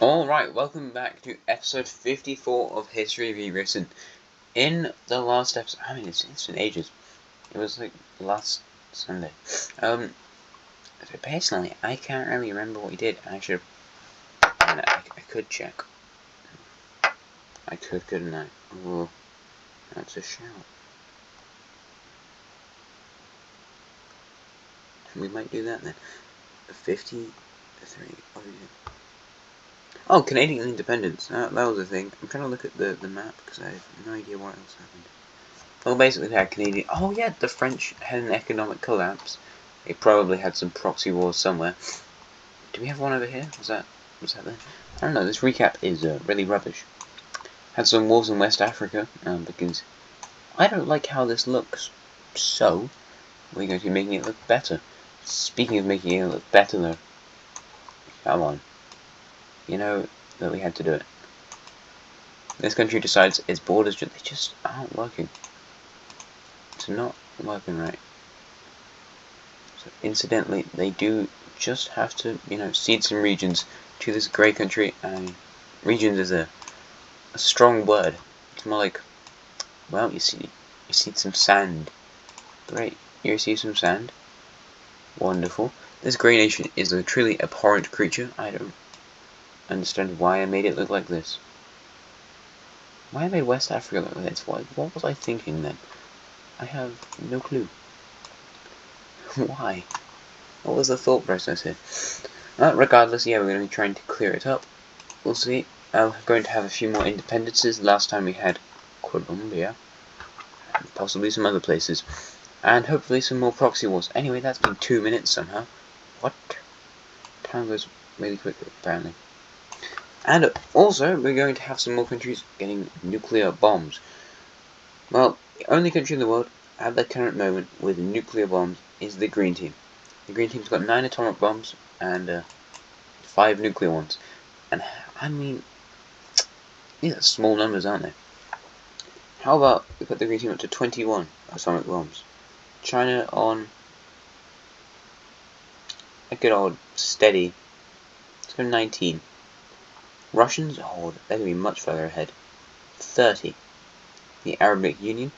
Alright, welcome back to episode 54 of History Rewritten. In the last episode, it's been ages. It was like last Sunday. So personally, I can't really remember what we did. I could check. I couldn't I? Oh, that's a shout. We might do that then. 53. What did we do? Oh, Canadian independence. That was a thing. I'm trying to look at the map because I have no idea what else happened. Well, basically they had Canadian. Oh yeah, the French had an economic collapse. They probably had some proxy wars somewhere. Do we have one over here? Was that there? I don't know. This recap is really rubbish. Had some wars in West Africa because I don't like how this looks. So we're going to be making it look better. Speaking of making it look better, though, come on. You know that we had to do it. This country decides its borders they just aren't working. It's not working right. So incidentally, they do just have to, cede some regions to this grey country. Regions is a strong word. It's more like, well, you cede some sand. Great, you receive some sand. Wonderful. This grey nation is a truly abhorrent creature. I don't understand why I made it look like this. Why I made West Africa look like this? What was I thinking then? I have no clue. Why? What was the thought process here? Regardless, yeah, we're going to be trying to clear it up. We'll see. We're going to have a few more independences. Last time we had Colombia, and possibly some other places, and hopefully some more proxy wars. Anyway, that's been 2 minutes somehow. What? Time goes really quickly, apparently. And also, we're going to have some more countries getting nuclear bombs. Well, the only country in the world at the current moment with nuclear bombs is the Green Team. The Green Team's got 9 atomic bombs and 5 nuclear ones. And these are small numbers, aren't they? How about we put the Green Team up to 21 atomic bombs? China on a good old steady. Let's go 19. Russians, they're going to be much further ahead. 30. The Arabic Union,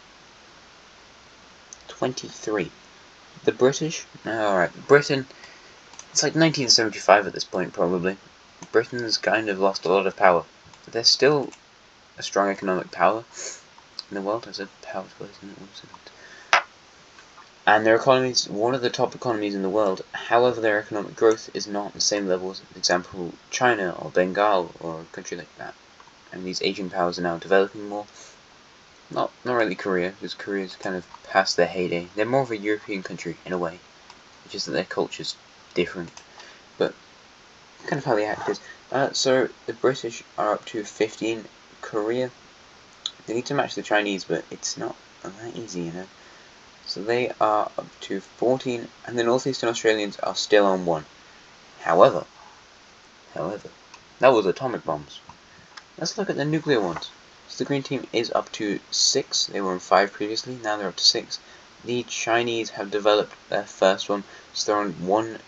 23. The British, alright, Britain, it's like 1975 at this point, probably. Britain's kind of lost a lot of power. But they're still a strong economic power in the world. I said power twice, and it wasn't. And their economy is one of the top economies in the world. However, their economic growth is not on the same level as, for example, China or Bengal or a country like that. And these Asian powers are now developing more. Not really Korea, because Korea's kind of past their heyday. They're more of a European country, in a way. It's just that their culture's different. But kind of how they act is. So the British are up to 15. Korea, they need to match the Chinese, but it's not that easy, So they are up to 14, and the Northeastern Australians are still on 1. However, that was atomic bombs. Let's look at the nuclear ones. So the Green Team is up to 6. They were on 5 previously. Now they're up to 6. The Chinese have developed their first one, so they're on 1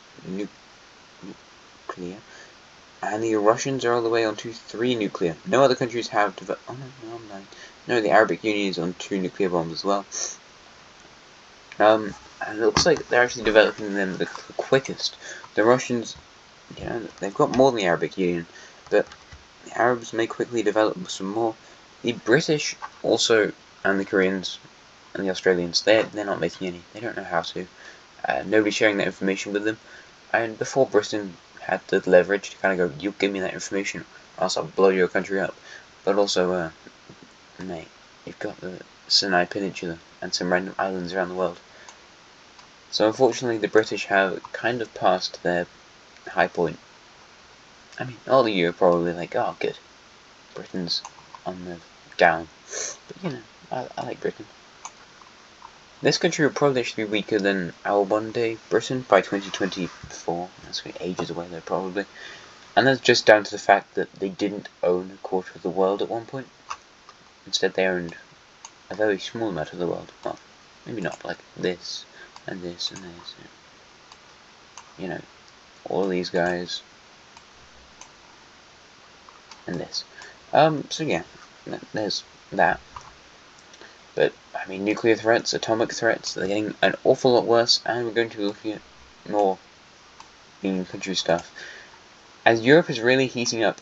nuclear. And the Russians are all the way on to 3 nuclear. No other countries have developed. Oh no, I'm 9. No, the Arabic Union is on 2 nuclear bombs as well. And it looks like they're actually developing them the quickest. The Russians, they've got more than the Arabic Union, but the Arabs may quickly develop some more. The British also, and the Koreans, and the Australians, they're not making any. They don't know how to. Nobody's sharing that information with them. And before Britain had the leverage to kind of go, you give me that information, or else I'll blow your country up. But also, mate, you've got the Sinai Peninsula and some random islands around the world. So unfortunately, the British have kind of passed their high point. All of you are probably like, oh, good. Britain's on the down. But, I like Britain. This country will probably actually be weaker than our one-day Britain by 2024. That's going to be ages away, though, probably. And that's just down to the fact that they didn't own a quarter of the world at one point. Instead, they owned a very small amount of the world. Well, maybe not, like this, and this, and this. All these guys. and this. So yeah, there's that. But, I mean, nuclear threats, atomic threats, they're getting an awful lot worse, and we're going to be looking at more Union country stuff. As Europe is really heating up.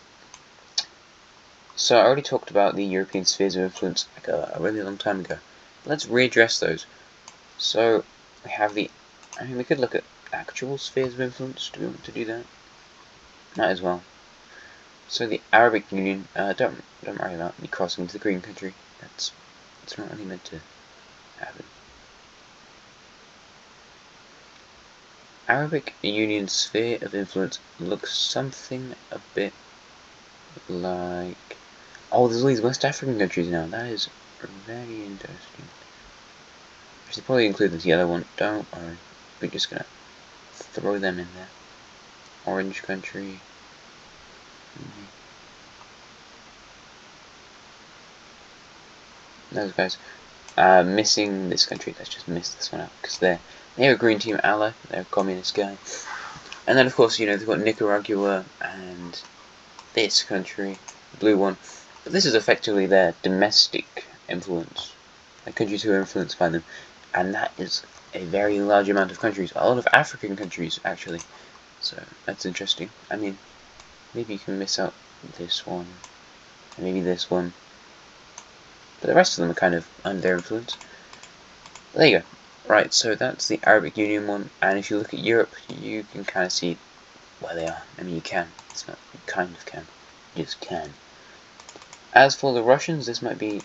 So I already talked about the European spheres of influence like a really long time ago. But let's readdress those. So we have we could look at actual spheres of influence. Do we want to do that? Might as well. So the Arabic Union, don't worry about me crossing into the green country. It's not really meant to happen. Arabic Union sphere of influence looks something a bit like... Oh, there's all these West African countries now. That is very interesting. I should probably include this yellow one. Don't worry. We're just gonna throw them in there. Orange country. Those guys. Missing this country. Let's just miss this one out because they're a green team ally. They're a communist guy. And then of course, you know, they've got Nicaragua and this country, the blue one. But this is effectively their domestic influence. Like countries who are influenced by them. And that is a very large amount of countries. A lot of African countries, actually. So that's interesting. I mean, maybe you can miss out this one. And maybe this one. But the rest of them are kind of under their influence. But there you go. Right, so that's the Arabic Union one. And if you look at Europe, you can kind of see where they are. I mean, you can. It's not, you kind of can. You just can. As for the Russians, this might be a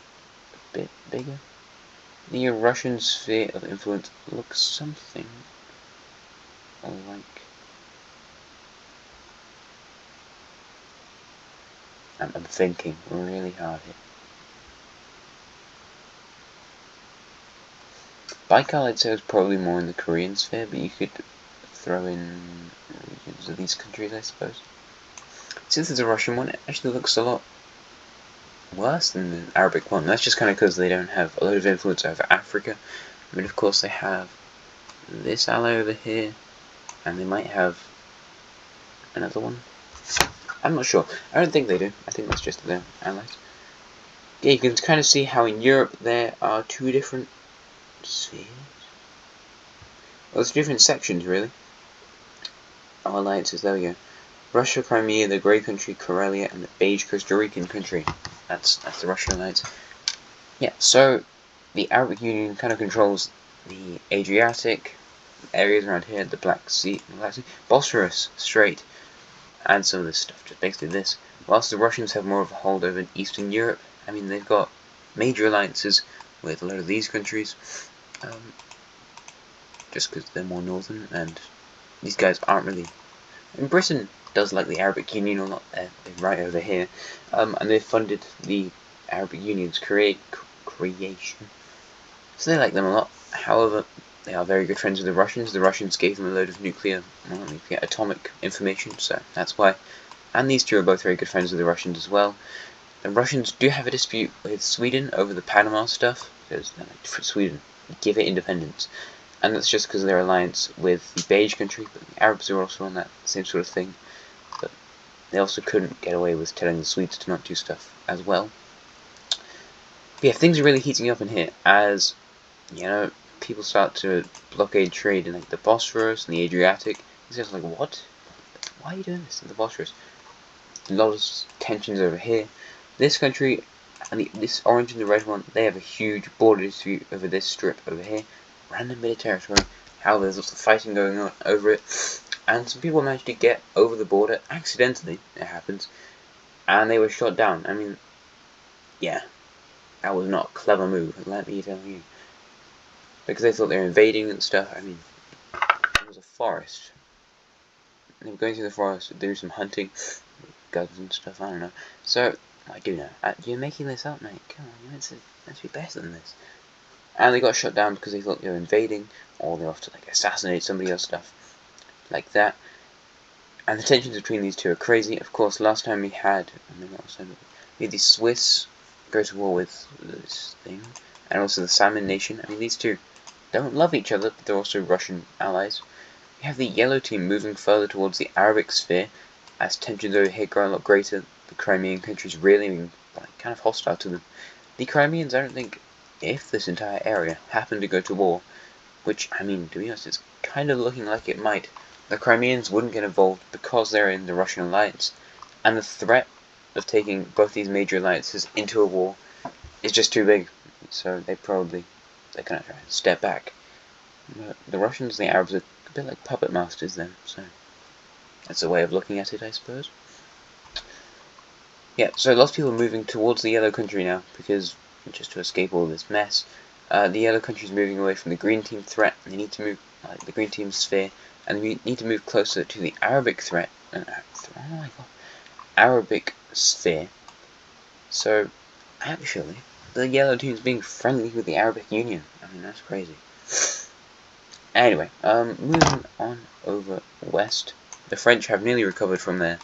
bit bigger. The Russian sphere of influence looks something like... I'm thinking really hard here. Baikal, I'd say, was probably more in the Korean sphere, but you could throw in regions of these countries, I suppose. Since there's a Russian one, it actually looks a lot worse than the Arabic one. That's just kind of because they don't have a lot of influence over Africa. I mean, of course, they have this ally over here, and they might have another one. I'm not sure. I don't think they do. I think that's just their allies. Yeah, you can kind of see how in Europe there are two different spheres. Well, there's different sections, really. Oh, alliances, there we go. Russia, Crimea, the Grey Country, Karelia, and the Beige Costa Rican country. That's the Russian alliance. Yeah, so the Arabic Union kind of controls the Adriatic areas around here, the Black Sea, Bosphorus Strait, and some of this stuff, just basically this. Whilst the Russians have more of a hold over Eastern Europe, I mean, they've got major alliances with a lot of these countries, just because they're more northern, and these guys aren't really... And Britain does like the Arabic Union a lot. They're right over here, and they've funded the Arabic Union's creation, so they like them a lot. However, they are very good friends with the Russians. The Russians gave them a load of atomic information, so that's why. And these two are both very good friends with the Russians as well. The Russians do have a dispute with Sweden over the Panama stuff, because for Sweden, give it independence. And that's just because of their alliance with the Beige country, but the Arabs are also on that same sort of thing. But they also couldn't get away with telling the Swedes to not do stuff as well. But yeah, things are really heating up in here as, you know, people start to blockade trade in like the Bosphorus and the Adriatic. It's just like, what? Why are you doing this in the Bosphorus? A lot of tensions over here. This country and this orange and the red one, they have a huge border dispute over this strip over here. Random bit of territory. How there's lots of fighting going on over it, and some people managed to get over the border accidentally. It happens, and they were shot down. I mean, yeah, that was not a clever move. Let me tell you, because they thought they were invading and stuff. I mean, it was a forest. They were going through the forest to do some hunting, guns and stuff. I don't know. So I do know. You're making this up, mate. Come on, you're meant to be better than this. And they got shut down because they thought they were invading, or they're off to like assassinate somebody or stuff like that. And the tensions between these two are crazy. Of course, last time we had, the Swiss go to war with this thing, and also the Salmon Nation. I mean, these two don't love each other, but they're also Russian allies. We have the yellow team moving further towards the Arabic sphere, as tensions over here grow a lot greater. the Crimean countries really being like kind of hostile to them. The Crimeans, I don't think, if this entire area happened to go to war, which, I mean, to be honest, it's kind of looking like it might, the Crimeans wouldn't get involved because they're in the Russian alliance, and the threat of taking both these major alliances into a war is just too big, so they're gonna try to step back. But the Russians and the Arabs are a bit like puppet masters then, so that's a way of looking at it, I suppose. Yeah, so lots of people are moving towards the yellow country now, because just to escape all this mess, the yellow country is moving away from the green team threat, and they need to move, the green team sphere, and we need to move closer to the Arabic threat, Arabic sphere. So, actually, the yellow team's being friendly with the Arabic Union. I mean, that's crazy. Anyway, moving on over west, the French have nearly recovered from their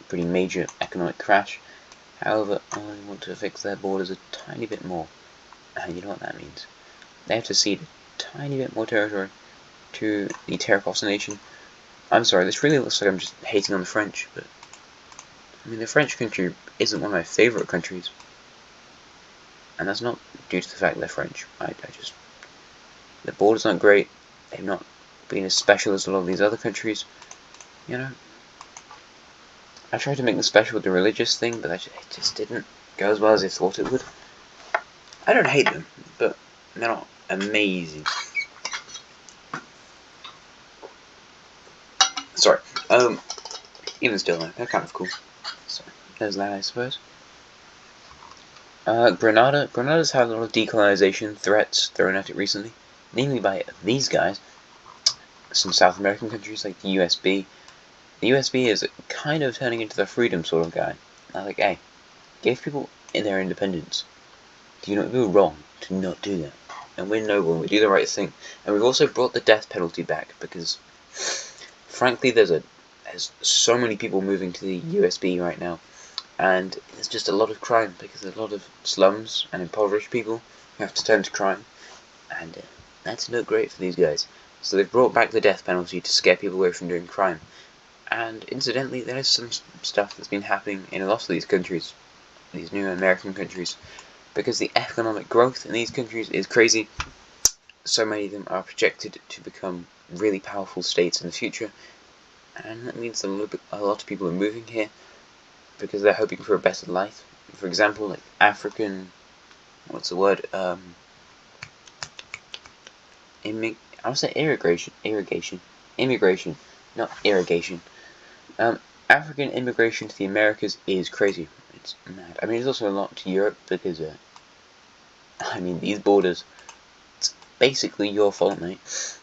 pretty major economic crash. However, I want to fix their borders a tiny bit more. And you know what that means. They have to cede a tiny bit more territory to the Terracotta nation. I'm sorry, this really looks like I'm just hating on the French, but I mean, the French country isn't one of my favourite countries. And that's not due to the fact they're French. The borders aren't great. They've not been as special as a lot of these other countries. You know, I tried to make them special with the religious thing, but it just didn't go as well as I thought it would. I don't hate them, but they're not amazing. Sorry. Even still, they're kind of cool. So, there's that, I suppose. Grenada's had a lot of decolonization threats thrown at it recently, namely by these guys. Some South American countries like the USB. The USB is kind of turning into the freedom sort of guy. I like, hey, give people their independence. Do you not do wrong to not do that? And we're noble and we do the right thing. And we've also brought the death penalty back because, frankly, there's so many people moving to the USB right now. And there's just a lot of crime because there's a lot of slums and impoverished people who have to turn to crime. And that's not great for these guys. So they've brought back the death penalty to scare people away from doing crime. And incidentally, there is some stuff that's been happening in a lot of these countries, these new American countries, because the economic growth in these countries is crazy. So many of them are projected to become really powerful states in the future, and that means that a lot of people are moving here because they're hoping for a better life. For example, like African, I would say immigration, not irrigation. African immigration to the Americas is crazy. It's mad. I mean, there's also a lot to Europe because, I mean, these borders, it's basically your fault, mate.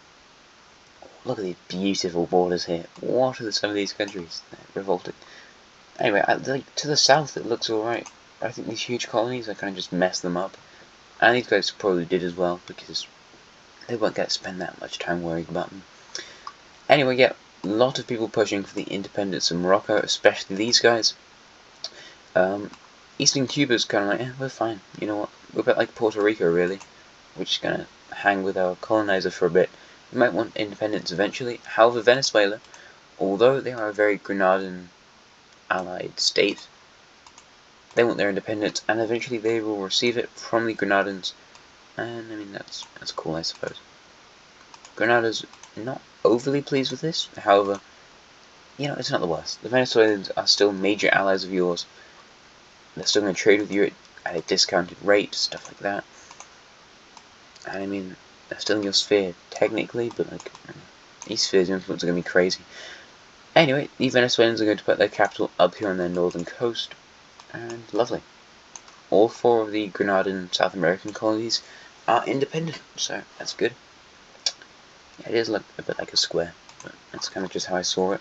Look at these beautiful borders here. What are some of these countries? They're revolting. Anyway, to the south it looks alright. I think these huge colonies, I kind of just messed them up. And these guys probably did as well because they won't get to spend that much time worrying about them. Anyway, yeah. A lot of people pushing for the independence of Morocco, especially these guys. Eastern Cuba's kind of like, we're fine. You know what? We're a bit like Puerto Rico, really. We're just going to hang with our colonizer for a bit. We might want independence eventually. However, Venezuela, although they are a very Granadan allied state, they want their independence, and eventually they will receive it from the Grenadans. And, I mean, that's cool, I suppose. Grenada's not overly pleased with this, however, you know, it's not the worst. The Venezuelans are still major allies of yours. They're still going to trade with you at a discounted rate, stuff like that. And I mean, they're still in your sphere, technically, but like, these spheres' influence are going to be crazy. Anyway, the Venezuelans are going to put their capital up here on their northern coast, and lovely. All 4 of the Granadan South American colonies are independent, so that's good. Yeah, it is look a bit like a square, but that's kind of just how I saw it.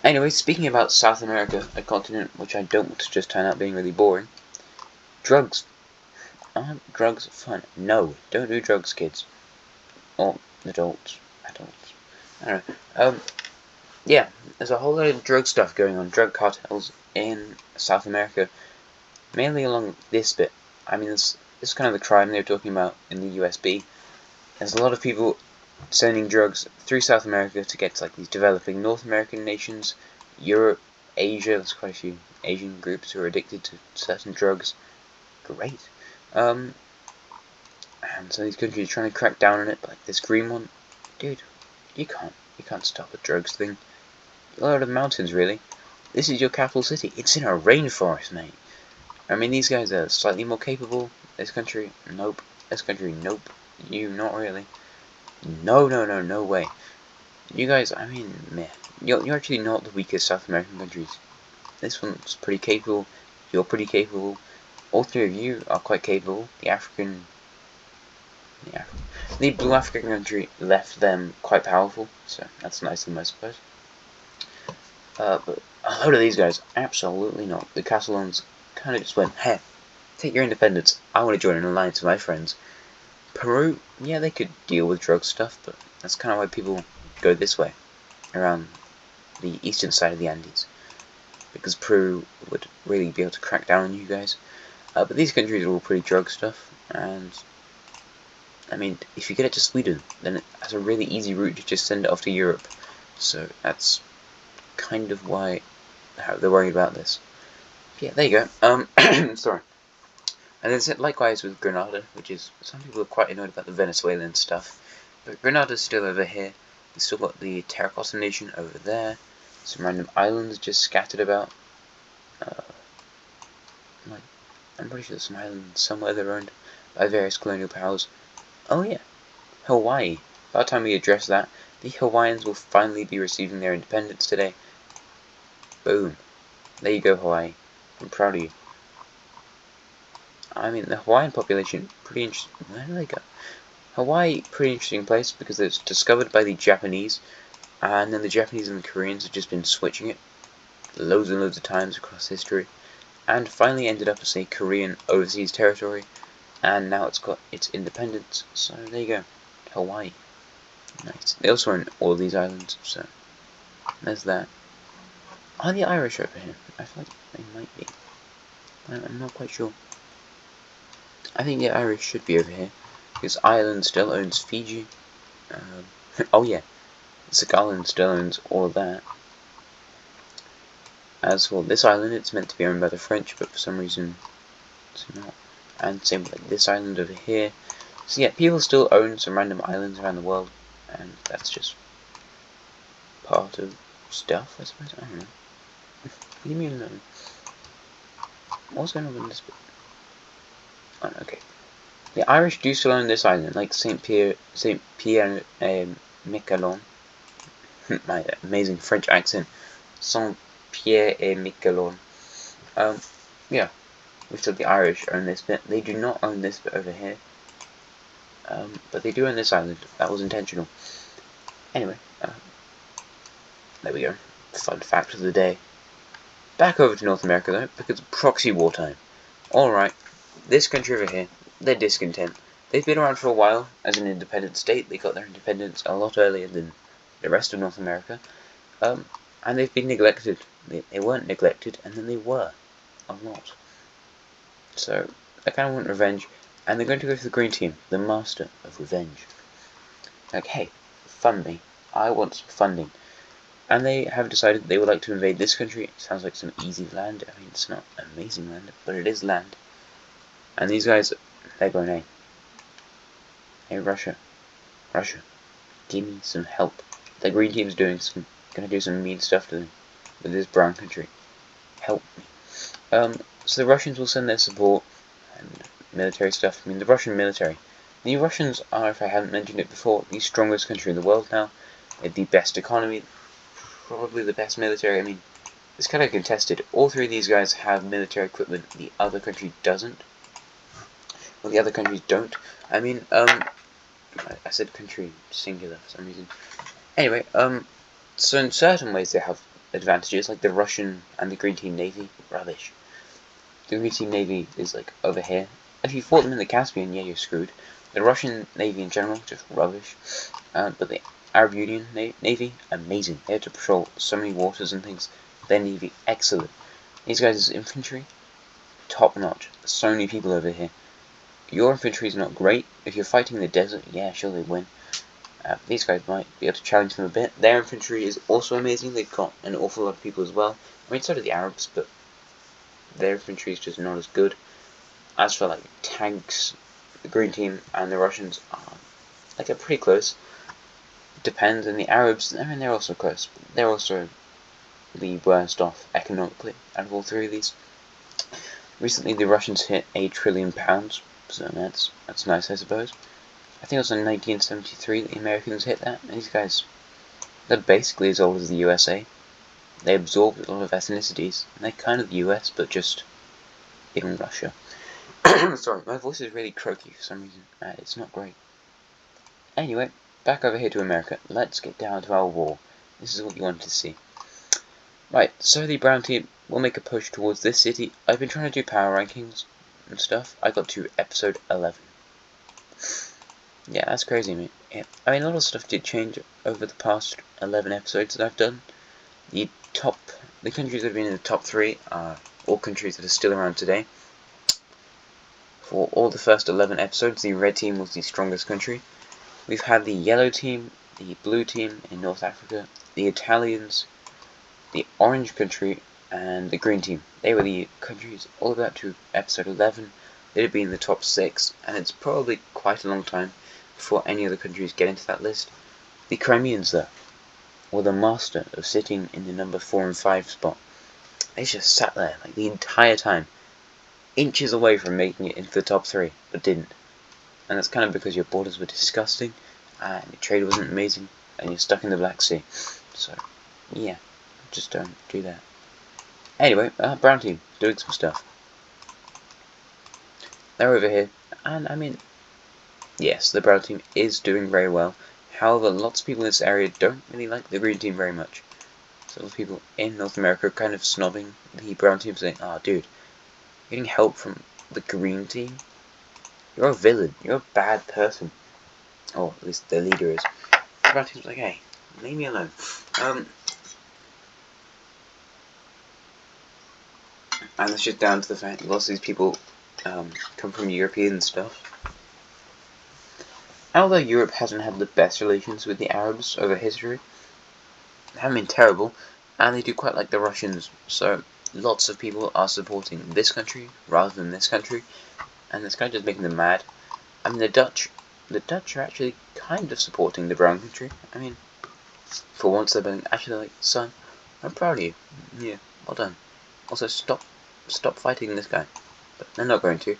Anyway, speaking about South America, a continent which I don't want to just turn out being really boring. Drugs. Aren't drugs fun? No, don't do drugs, kids. Or adults. I don't know. Yeah, there's a whole lot of drug stuff going on, drug cartels in South America, mainly along this bit. I mean, this is kind of the crime they were talking about in the USB. There's a lot of people sending drugs through South America to get to like these developing North American nations, Europe, Asia. There's quite a few Asian groups who are addicted to certain drugs. Great. And so these countries are trying to crack down on it, but like this green one, dude, you can't stop the drugs thing. You're out of the mountains, really. This is your capital city. It's in a rainforest, mate. I mean, these guys are slightly more capable. This country, nope. This country, nope. You, not really. No way. You guys, I mean, meh. You're actually not the weakest South American countries. This one's pretty capable. You're pretty capable. All three of you are quite capable. The blue African country left them quite powerful, so that's nice of them, I suppose. But a load of these guys, absolutely not. The Catalans kind of just went, hey, take your independence. I want to join an alliance with my friends. Peru, yeah, they could deal with drug stuff, but that's kind of why people go this way, around the eastern side of the Andes, because Peru would really be able to crack down on you guys. But these countries are all pretty drug stuff, and I mean, if you get it to Sweden, then it has a really easy route to just send it off to Europe. So that's kind of why they're worried about this. Yeah, there you go. Sorry. And then likewise with Grenada, which is, some people are quite annoyed about the Venezuelan stuff, but Grenada's still over here. You've still got the Terracotta Nation over there, some random islands just scattered about. I'm pretty sure there's some islands somewhere that are owned by various colonial powers. Oh yeah, Hawaii. By the time we address that, the Hawaiians will finally be receiving their independence today. Boom. There you go, Hawaii. I'm proud of you. I mean, the Hawaiian population, pretty interesting. Where do they go? Hawaii, pretty interesting place because it's discovered by the Japanese, and then the Japanese and the Koreans have just been switching it loads and loads of times across history, and finally ended up as a Korean overseas territory, and now it's got its independence. So there you go, Hawaii. Nice. They also own all these islands, so there's that. Are the Irish over here? I feel like they might be. I'm not quite sure. I think the Irish should be over here, because Ireland still owns Fiji. Oh yeah, Sagaland still owns all of that. As for this island, it's meant to be owned by the French, but for some reason it's not. And same with like this island over here. So yeah, people still own some random islands around the world, and that's just part of stuff, I suppose. I don't know. Leave me alone. What's going on with this bit? Oh, okay. The Irish do still own this island, like Saint Pierre Miquelon. My amazing French accent. Saint Pierre et Miquelon. Yeah, we still the Irish own this bit. They do not own this bit over here. But they do own this island. That was intentional. Anyway, there we go. Fun fact of the day. Back over to North America though, because proxy wartime. Alright, this country over here, they're discontent. They've been around for a while as an independent state. They got their independence a lot earlier than the rest of North America. And they've been neglected. They weren't neglected, and then they were. A lot. So, they kind of want revenge, and they're going to go to the green team, the master of revenge. Like, hey, fund me. I want some funding. And they have decided they would like to invade this country. It sounds like some easy land. I mean, it's not amazing land, but it is land. And these guys, they're going, hey, Russia, give me some help. The green team's gonna do some mean stuff to them with this brown country. Help me. So the Russians will send their support and military stuff. I mean, the Russian military. The Russians are, if I haven't mentioned it before, the strongest country in the world now. They have the best economy, probably the best military. I mean, it's kind of contested. All three of these guys have military equipment. The other country doesn't. Well, the other countries don't. I mean, I said country singular for some reason. Anyway, so in certain ways they have advantages, like the Russian and the Green Team Navy. Rubbish. The Green Team Navy is like over here. If you fought them in the Caspian, yeah, you're screwed. The Russian Navy in general, just rubbish. But the Arab Union Navy, amazing. They had to patrol so many waters and things. Their Navy, excellent. These guys' infantry, top notch. So many people over here. Your infantry is not great. If you're fighting in the desert, yeah, sure they win. These guys might be able to challenge them a bit. Their infantry is also amazing. They've got an awful lot of people as well. I mean, so do the Arabs, but their infantry is just not as good. As for like tanks, the green team and the Russians are like pretty close. Depends. And the Arabs, I mean, they're also close. They're also the worst off economically out of all three of these. Recently, the Russians hit £1 trillion, so that's nice, I suppose. I think it was in 1973 that the Americans hit that. And these guys, they're basically as old as the USA. They absorbed a lot of ethnicities, and they're kind of the US, but just in Russia. Sorry, my voice is really croaky for some reason. It's not great. Anyway, back over here to America. Let's get down to our war. This is what you wanted to see. Right, so the brown team will make a push towards this city. I've been trying to do power rankings and stuff. I got to episode 11. Yeah, that's crazy, mate. Yeah. I mean, a lot of stuff did change over the past 11 episodes that I've done. The countries that have been in the top 3 are all countries that are still around today. For all the first 11 episodes, the red team was the strongest country. We've had the yellow team, the blue team in North Africa, the Italians, the orange country, and the green team. They were the countries all the way up to episode 11. They'd have been in the top 6, and it's probably quite a long time before any other countries get into that list. The Crimeans, though, were the master of sitting in the number 4 and 5 spot. They just sat there like the entire time, inches away from making it into the top 3, but didn't. And that's kind of because your borders were disgusting, and your trade wasn't amazing, and you're stuck in the Black Sea. So, yeah, just don't do that. Anyway, brown team, doing some stuff. They're over here, and I mean, yes, the brown team is doing very well. However, lots of people in this area don't really like the green team very much. So the people in North America are kind of snobbing the brown team, saying, "Ah, dude, getting help from the green team? You're a villain. You're a bad person." Or at least their leader is. The brown team's like, "Hey, leave me alone." And it's just down to the fact that lots of these people come from European stuff. Although Europe hasn't had the best relations with the Arabs over history, they haven't been terrible, and they do quite like the Russians, so lots of people are supporting this country rather than this country, and it's kind of just making them mad. I mean, the Dutch are actually kind of supporting the brown country. I mean, for once they're being actually like, "Son, I'm proud of you. Yeah, well done. Also, stop fighting this guy." But they're not going to.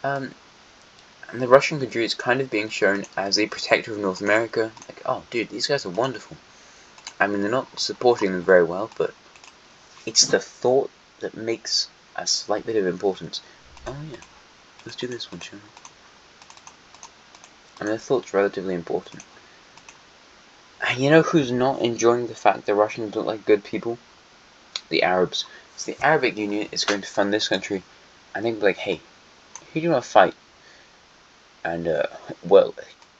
And the Russian country is kind of being shown as a protector of North America. Like, oh, dude, these guys are wonderful. I mean, they're not supporting them very well, but it's the thought that makes a slight bit of importance. Oh yeah, let's do this one, shall we? I mean, the thought's relatively important. And you know who's not enjoying the fact the Russians look like good people? The Arabs. So the Arabic Union is going to fund this country, and they'll be like, "Hey, who do you want to fight?" And, well,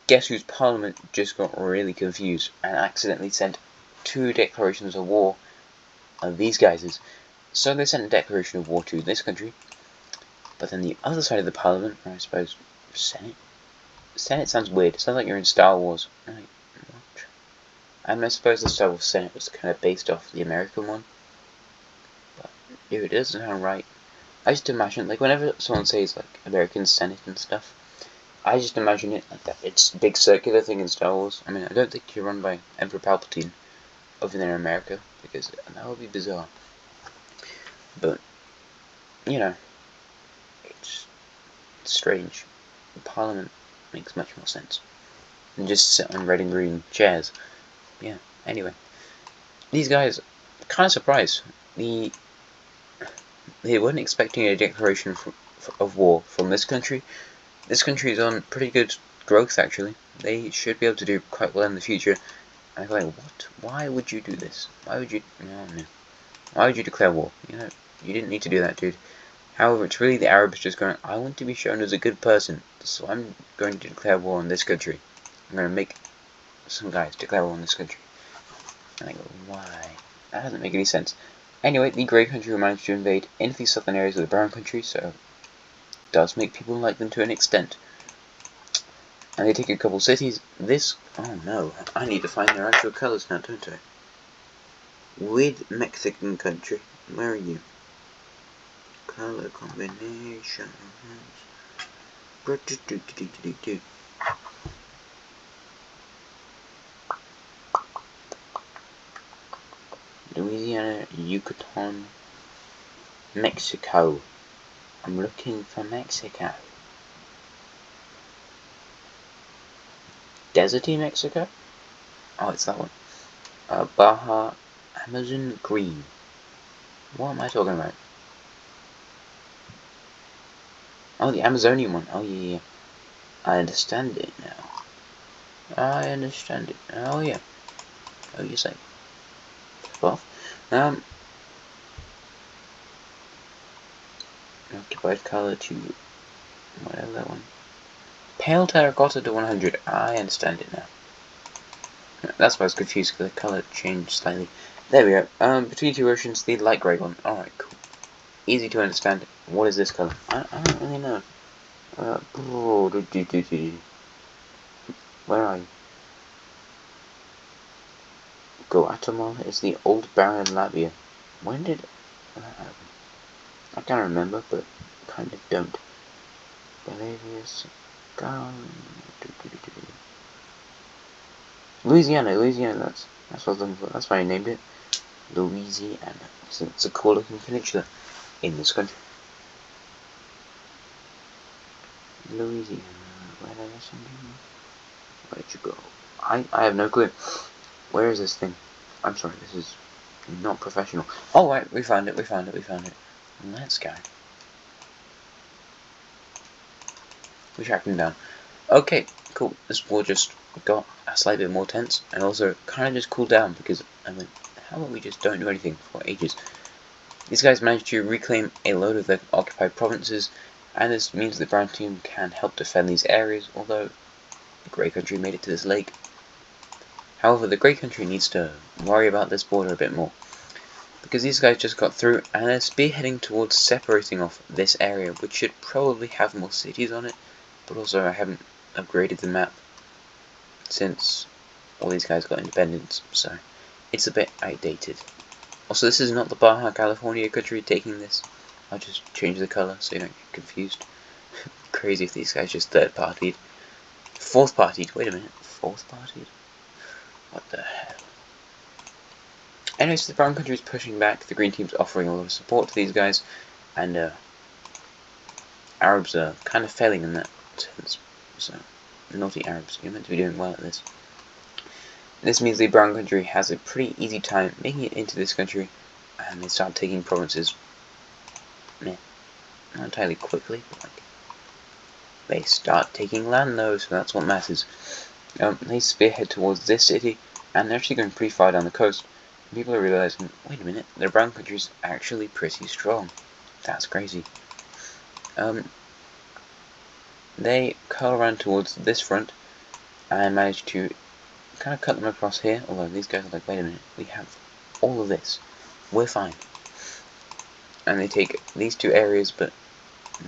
guess whose parliament just got really confused and accidentally sent 2 declarations of war on these guys'. So they sent a declaration of war to this country, but then the other side of the parliament, or I suppose Senate? Senate sounds weird. It sounds like you're in Star Wars. Like, what? And I suppose the Star Wars Senate was kind of based off the American one. But, dude, it doesn't sound right. I just imagine, like, whenever someone says, like, American Senate and stuff, I just imagine it like that. It's a big circular thing in Star Wars. I mean, I don't think you're run by Emperor Palpatine over there in America, because that would be bizarre. But, you know, it's strange. The Parliament makes much more sense than just sit on red and green chairs. Yeah, anyway. These guys, kind of surprised. They weren't expecting a declaration of war from this country. This country is on pretty good growth, actually. They should be able to do quite well in the future. And I'm like, what? Why would you do this? Why would you... No. Why would you declare war? You know, you didn't need to do that, dude. However, it's really the Arabs just going, I want to be shown as a good person, so I'm going to declare war on this country. I'm going to make some guys declare war on this country. And I go, why? That doesn't make any sense. Anyway, the grey country managed to invade into the southern areas of the brown country, so does make people like them to an extent. And they take a couple cities. This, oh no, I need to find their actual colours now, don't I? With Mexican country, where are you? Colour combinations. Louisiana, Yucatan, Mexico. I'm looking for Mexico. Deserty Mexico? Oh, it's that one. Baja, Amazon Green. What am I talking about? Oh, the Amazonian one. Oh, yeah. I understand it now. I understand it. Oh, yeah. Oh, you say. Well, occupied color to whatever that one. Pale terracotta to 100. I understand it now. That's why I was confused because the color changed slightly. There we go. Between two oceans, the light grey one. Alright, cool. Easy to understand. What is this color? I don't really know. Where are you? Guatemala is the old barrier Latvia. When did that happen? I can't remember, but kind of don't. Bolivia's gone. Louisiana, that's what I was looking for. That's why I named it Louisiana. It's a cool looking peninsula in this country. Louisiana, where did I send you? Where'd you go? I have no clue. Where is this thing? I'm sorry, this is not professional. Oh right, we found it. Let's go. We tracked him down. Okay, cool. This war just got a slight bit more tense, and also kind of just cooled down because, I mean, how about we just don't do anything for ages? These guys managed to reclaim a load of their occupied provinces, and this means the brown team can help defend these areas, although the grey country made it to this lake. However, the grey country needs to worry about this border a bit more, because these guys just got through, and they're spearheading towards separating off this area, which should probably have more cities on it, but also I haven't upgraded the map since all these guys got independence, so it's a bit outdated. Also, this is not the Baja California country taking this. I'll just change the colour so you don't get confused. Crazy if these guys just third-partied. Fourth-partied, wait a minute, fourth-partied? What the hell? Anyways, the brown country is pushing back, the green team's offering a lot of support to these guys, and Arabs are kind of failing in that sense, so naughty Arabs, you're meant to be doing well at this. This means the brown country has a pretty easy time making it into this country, and they start taking provinces, not entirely quickly, but like, they start taking land though, so that's what matters. They spearhead towards this city, and they're actually going pretty far down the coast. People are realizing, wait a minute, their brown country's actually pretty strong. That's crazy. They curl around towards this front, and manage to kind of cut them across here, although these guys are like, wait a minute, we have all of this. We're fine. And they take these two areas, but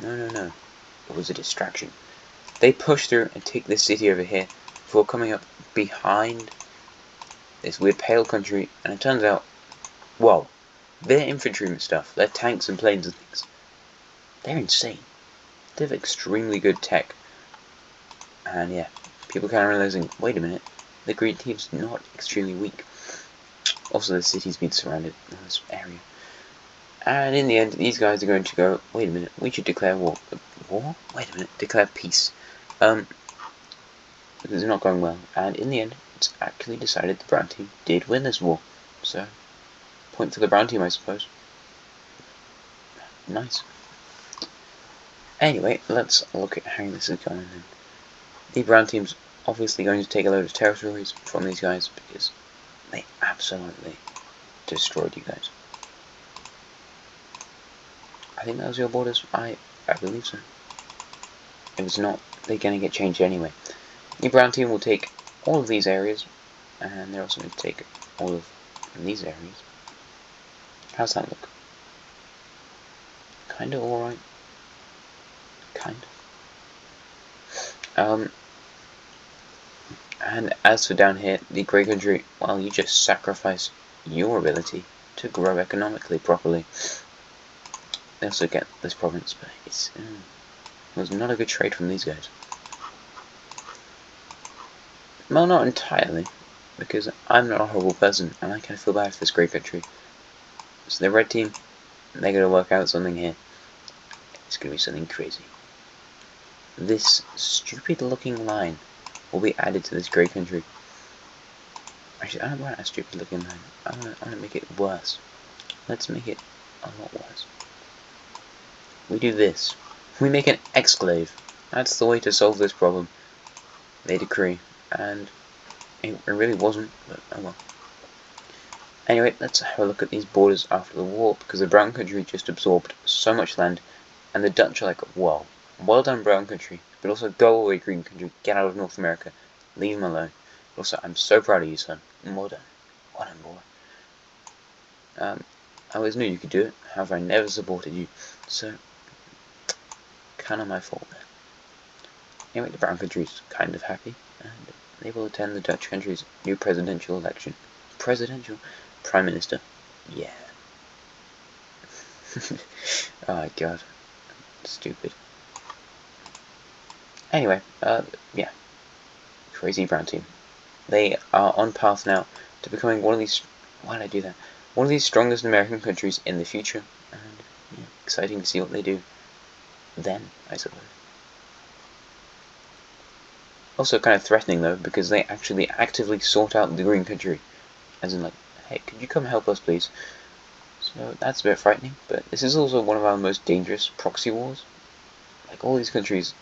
no. It was a distraction. They push through and take this city over here before coming up behind this weird pale country, and it turns out, whoa, their infantry and stuff, their tanks and planes and things, they're insane. They have extremely good tech. And yeah, people kind of realizing, wait a minute, the green team's not extremely weak. Also, the city's been surrounded in this area. And in the end, these guys are going to go, wait a minute, we should declare war. War? Wait a minute, declare peace. This is not going well. And in the end, it's actually decided the brown team did win this war. So, point for the brown team, I suppose. Nice. Anyway, let's look at how this is going then. The brown team's obviously going to take a load of territories from these guys because they absolutely destroyed you guys. I think that was your borders. I believe so. If it's not, they're going to get changed anyway. The brown team will take all of these areas, and they're also going to take all of these areas. How's that look? Kinda alright. Kind of. And as for down here, the Grey Country, well, you just sacrifice your ability to grow economically properly. They also get this province, but it was not a good trade from these guys. Well, not entirely, because I'm not a horrible person, and I kind of feel bad for this Grey Country. So the red team, they're going to work out something here. It's going to be something crazy. This stupid looking line will be added to this Grey Country. Actually, I don't want a stupid looking line. I want to make it worse. Let's make it a lot worse. We do this. We make an exclave. That's the way to solve this problem. They decree. And it really wasn't, but oh well. Anyway, let's have a look at these borders after the war, because the Brown Country just absorbed so much land, and the Dutch are like, whoa, well done Brown Country, but also go away Green Country, get out of North America, leave them alone. Also, I'm so proud of you, son. Well done. Well done, boy. I always knew you could do it, however I never supported you, so kind of my fault there. Anyway, the Brown Country's kind of happy, and they will attend the Dutch country's new presidential election. Presidential? Prime Minister. Yeah. Oh my god. Stupid. Anyway, yeah. Crazy Brown team. They are on path now to becoming one of these... Why did I do that? One of these strongest American countries in the future. And, yeah, exciting to see what they do then, I suppose. Also kind of threatening though, because they actually actively sought out the Green Country. As in like, hey, could you come help us please? So that's a bit frightening, but this is also one of our most dangerous proxy wars. Like all these countries,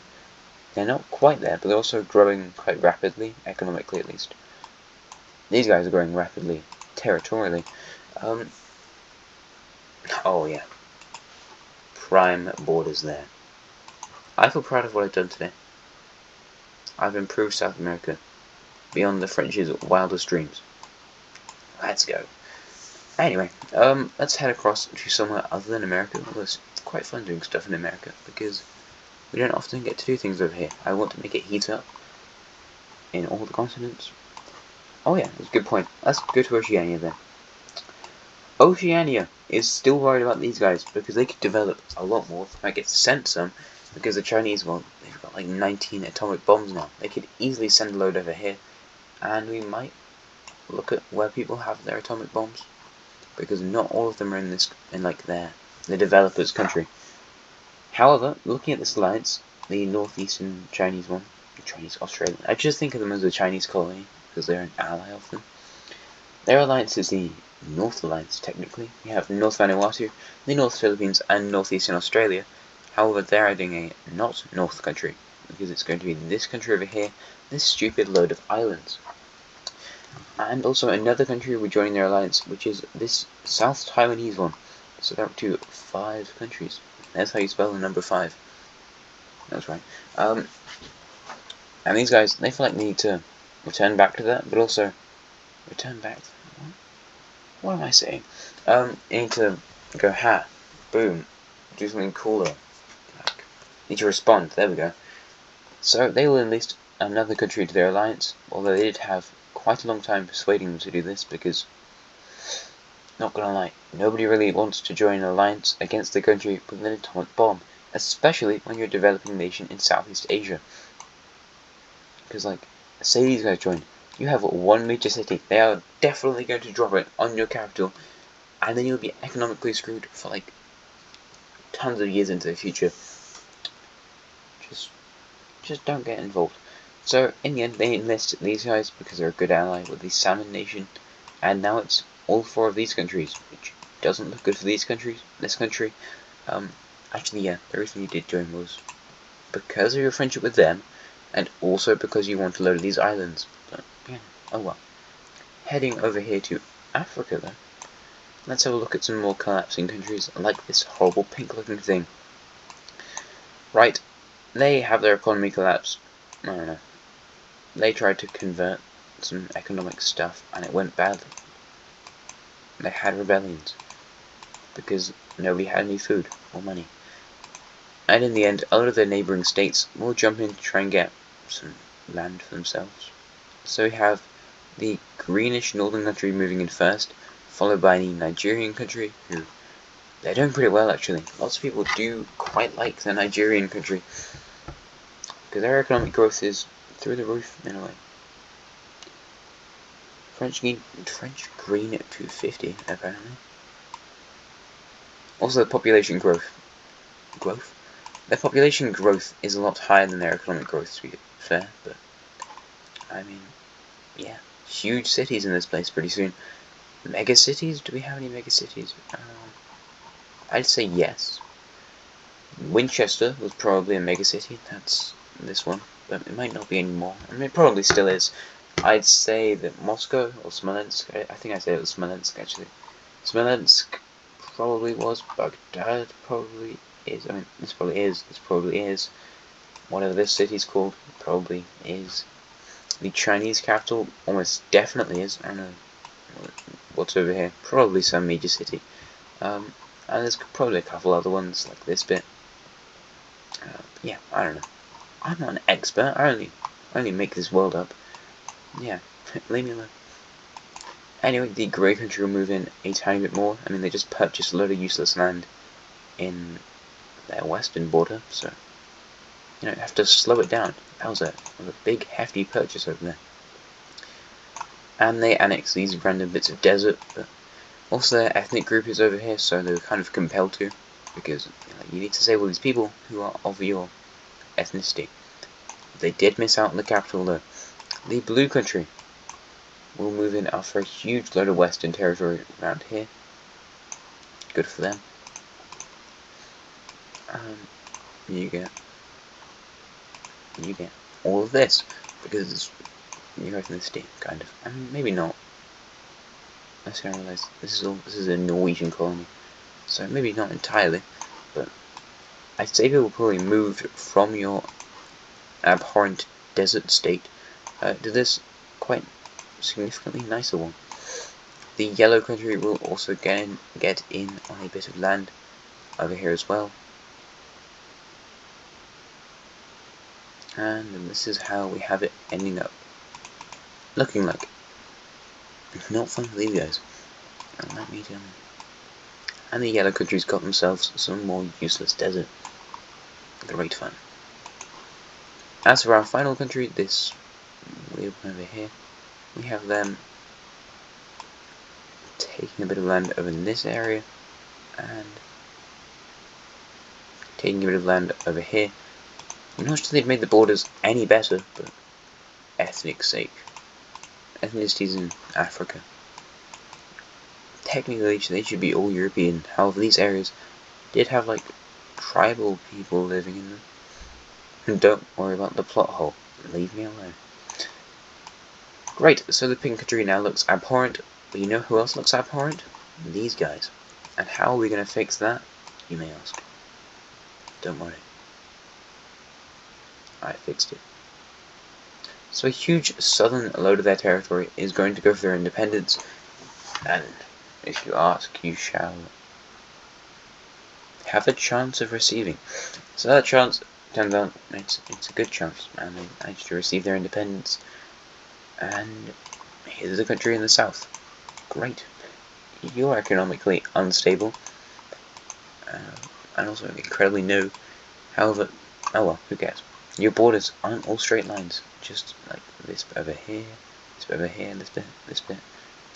they're not quite there, but they're also growing quite rapidly, economically at least. These guys are growing rapidly, territorially. Oh yeah. Prime borders there. I feel proud of what I've done today. I've improved South America beyond the French's wildest dreams. Let's go. Anyway, let's head across to somewhere other than America. Although it's quite fun doing stuff in America because we don't often get to do things over here. I want to make it heat up in all the continents. Oh yeah, that's a good point. Let's go to Oceania then. Oceania is still worried about these guys because they could develop a lot more. They might get sent some because the Chinese, well, they've got like 19 atomic bombs now. They could easily send a load over here, and we might look at where people have their atomic bombs, because not all of them are in the developer's country. However, looking at this alliance, the northeastern Chinese one, the Chinese Australian, I just think of them as a Chinese colony because they're an ally of them. Their alliance is the North Alliance, technically. We have North Vanuatu, the North Philippines, and Northeastern Australia. However, they're adding a not North country, because it's going to be this country over here, this stupid load of islands. And also another country will join their alliance, which is this South Taiwanese one. So they're up to 5 countries. That's how you spell the number 5. That's right. And these guys, they feel like they need to return back to that, but also return back to what am I saying? You need to go, ha, boom, do something cooler. Like, need to respond, there we go. So they will enlist another country to their alliance, although they did have quite a long time persuading them to do this, because, not gonna lie, nobody really wants to join an alliance against a country with an atomic bomb, especially when you're a developing nation in Southeast Asia. Because, like, say these guys join, you have one major city, they are definitely going to drop it on your capital, and then you'll be economically screwed for, like, tons of years into the future. Just don't get involved. So, in the end, they enlist these guys because they're a good ally with the Salmon Nation, and now it's all 4 of these countries, which doesn't look good for these countries, this country. Actually, yeah, the reason you did join was because of your friendship with them, and also because you want a load of these islands. But, yeah, oh well. Heading over here to Africa, though. Let's have a look at some more collapsing countries, like this horrible pink-looking thing. Right, they have their economy collapse. I don't know. They tried to convert some economic stuff, and it went badly. They had rebellions, because nobody had any food or money. And in the end, a lot of their neighbouring states will jump in to try and get some land for themselves. So we have the greenish northern country moving in first, followed by the Nigerian country, who they're doing pretty well actually. Lots of people do quite like the Nigerian country, because their economic growth is through the roof in a way. French green at 250 apparently. Also, the population growth. Their population growth is a lot higher than their economic growth, to be fair, but I mean, yeah, huge cities in this place pretty soon. Mega cities? Do we have any mega cities? I'd say yes. Winchester was probably a mega city. That's this one, but it might not be anymore. I mean, it probably still is. I'd say that Moscow or Smolensk. I think I said it was Smolensk actually. Smolensk probably was. Baghdad probably is. I mean, this probably is. This probably is. Whatever this city's called, probably is. The Chinese capital almost definitely is. I don't know what's over here. Probably some major city. And there's probably a couple other ones like this bit. Yeah, I don't know. I'm not an expert. I only make this world up. Yeah, leave me alone. Anyway, the grey country will move in a tiny bit more. I mean, they just purchased a load of useless land in their western border, so you have to slow it down. That was a big, hefty purchase over there. And they annexed these random bits of desert, but also their ethnic group is over here, so they were kind of compelled to, because you need to save all these people who are of your ethnicity. They did miss out on the capital though. The blue country will move in after a huge load of western territory around here. Good for them. You get all of this because it's your ethnicity, kind of. I mean, maybe not. I just realize this is a Norwegian colony, so maybe not entirely, but I'd say people probably moved from your abhorrent desert state to this quite significantly nicer one. The yellow country will also get in on a bit of land over here as well. And this is how we have it ending up looking like. Not fun for these guys. Let me tell you. And the yellow country's got themselves some more useless desert. Great fun. As for our final country, this weird one over here, we have them taking a bit of land over in this area and taking a bit of land over here. I'm not sure they've made the borders any better, but ethnic sake. Ethnicities in Africa. Technically, they should be all European. However, these areas did have like tribal people living in them. And don't worry about the plot hole. Leave me alone. Great, so the pink country now looks abhorrent, but you know who else looks abhorrent? These guys. And how are we going to fix that, you may ask? Don't worry. I fixed it. So a huge southern load of their territory is going to go for their independence, and if you ask, you shall have a chance of receiving. So that chance turns out it's a good chance, and they managed to receive their independence. And here's a country in the south. Great. You're economically unstable, and also incredibly new. However, oh well, who cares? Your borders aren't all straight lines. Just like this bit over here, this bit over here, this bit,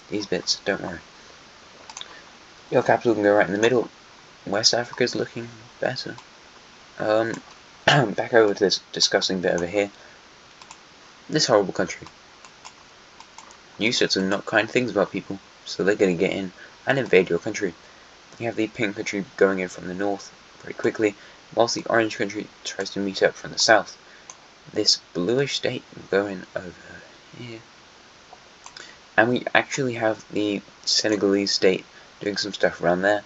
these bits. Don't worry. Your capital can go right in the middle. West Africa's looking better. Back over to this disgusting bit over here. This horrible country. You said some not kind things about people, so they're going to get in and invade your country. You have the pink country going in from the north very quickly, whilst the orange country tries to meet up from the south. This bluish state will go in over here. And we actually have the Senegalese state doing some stuff around there,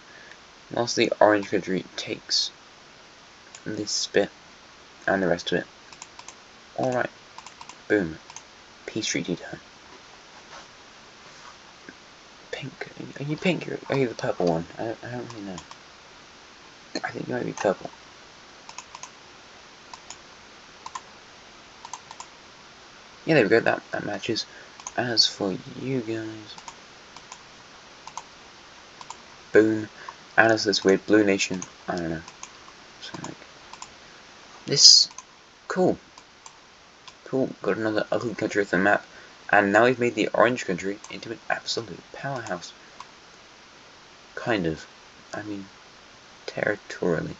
whilst the orange country takes this bit and the rest of it. Alright, boom. Peace treaty time. Pink. Are you pink or are you the purple one? I don't really know. I think you might be purple. yeah, there we go, that matches. As for you guys, boom, and as this weird blue nation, I don't know, something like this. Cool, got another ugly country with the map, and now we've made the orange country into an absolute powerhouse. Kind of, I mean, territorially.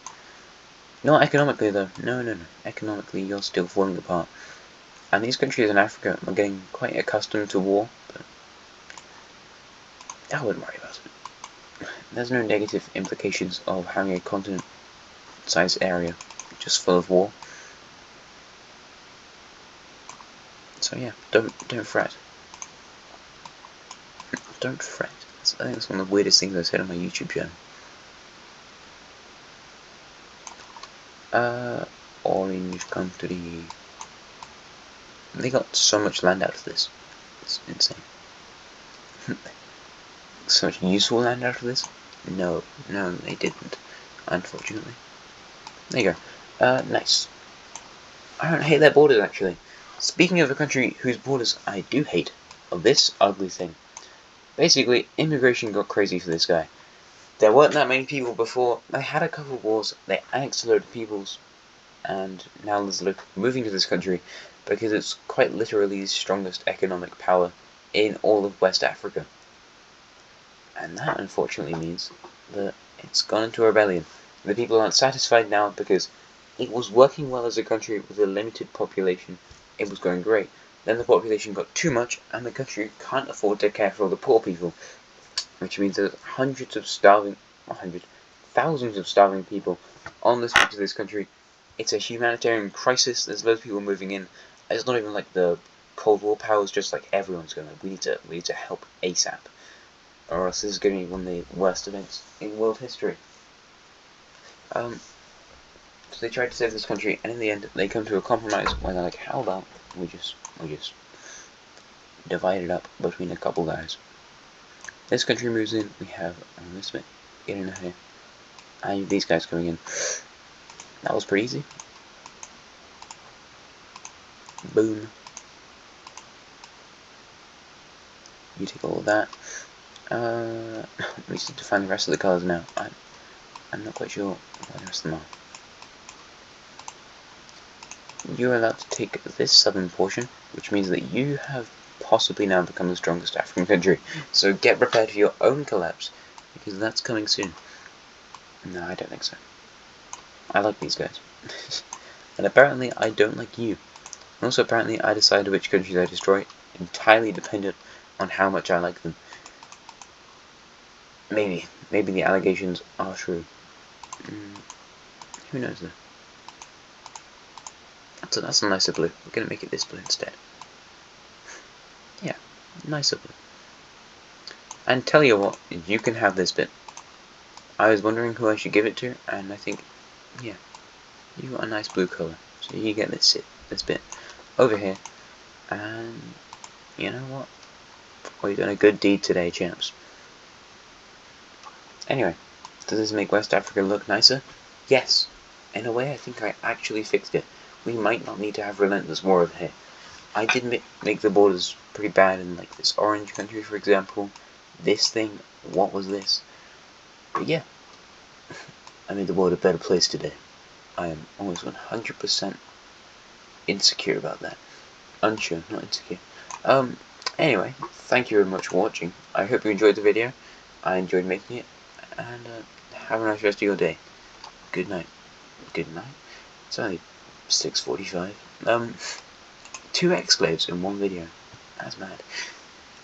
Not economically though, no, economically you're still falling apart. And these countries in Africa are getting quite accustomed to war, but I wouldn't worry about it. There's no negative implications of having a continent-sized area just full of war. So yeah, don't fret. Don't fret. I think that's one of the weirdest things I've said on my YouTube channel. Orange country. They got so much land out of this. It's insane. So much useful land out of this? No, they didn't. Unfortunately. There you go. Nice. I don't hate their borders, actually. Speaking of a country whose borders I do hate, of this ugly thing. Basically, immigration got crazy for this guy. There weren't that many people before. They had a couple of wars. They annexed a load of peoples. And now there's moving to this country because it's quite literally the strongest economic power in all of West Africa. And that unfortunately means that it's gone into rebellion. The people aren't satisfied now because it was working well as a country with a limited population. It was going great. Then the population got too much and the country can't afford to care for all the poor people. Which means there's thousands of starving people on the streets of this country. It's a humanitarian crisis. There's loads of people moving in. It's not even like the Cold War powers, just like everyone's going. We need to help ASAP, or else this is going to be one of the worst events in world history. So they tried to save this country, and in the end, they come to a compromise where they're like, "How about we just divide it up between a couple guys?" This country moves in. We have this bit get in here, and these guys coming in. That was pretty easy. Boom. You take all of that. We need to find the rest of the colours now. I'm not quite sure what the rest of them are. You're allowed to take this southern portion, which means that you have possibly now become the strongest African country. So get prepared for your own collapse, because that's coming soon. No, I don't think so. I like these guys. And apparently I don't like you. And also apparently I decide which countries I destroy, entirely dependent on how much I like them. Maybe the allegations are true. Who knows though? That's a nicer blue. We're gonna make it this blue instead. Yeah, nicer blue. And tell you what, you can have this bit. I was wondering who I should give it to, and I think, yeah, you got a nice blue colour, so you get this bit over here. And you know what? We've done a good deed today, champs. Anyway, does this make West Africa look nicer? Yes. In a way, I think I actually fixed it. We might not need to have relentless war over here. I did make the borders pretty bad in like this orange country, for example. This thing, what was this? But yeah, I made the world a better place today. I am almost 100% insecure about that. Unsure, not insecure. Anyway, thank you very much for watching. I hope you enjoyed the video. I enjoyed making it. And have a nice rest of your day. Good night. Good night? It's only 6:45. 2 exclaves in one video. That's mad.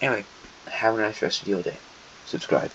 Anyway, have a nice rest of your day. Subscribe.